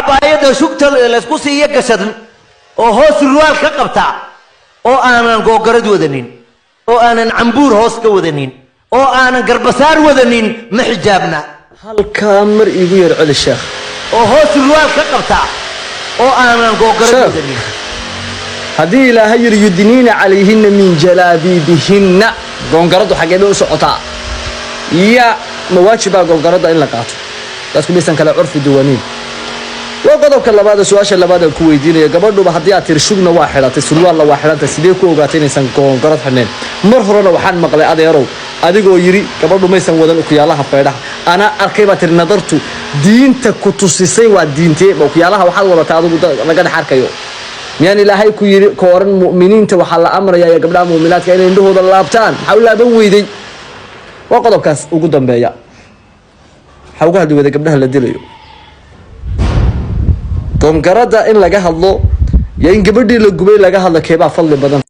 عباية شوكت الاسكوسي يقصد وهو سروال كقبتع او انا غوغرد ودنين او انا عنبور هوس ودنين او انا قربسار ودنين محجابنا هل كامر يغير على الشيخ وهو سروال كقبتع او انا غوغرد ودنين هذه لا هير يدنين عليهن من جلابيبهن غوغرد حقيبه سقطا يا مواجبه غوغرد ان لقاطو تاسكو بيسان كلا عرف دوانين وقدوك لباد سؤال لباد ku weydiinaya gabadhuba hadii aad tirshugna waa xiratay surwaal la waa xirantay sidee ku ogaatay inaysan goongorad xirneen mar horena waxaan maqlay adeerow adigoo yiri gabadhu maysan wadan ku yaalaha feedhaha ana arkay ba tir nadartu diinta ku tusisay waa diintee ba ku yaalaha waxaad wadataa adigu laga dhaxarkayo miyaan ilaahay ku yiri kooran muuminiinta waxa la amrayaa gabdhaha muuminiinta inay indhahooda laabtaan xawlaaban weyday waa qodobkaas ugu dambeeya xawga hadii wada gabdhaha la dilayo قوم قرده إن لجاه الله يعني قبل دي لجوبي لجاه الله كيبا فضل بدن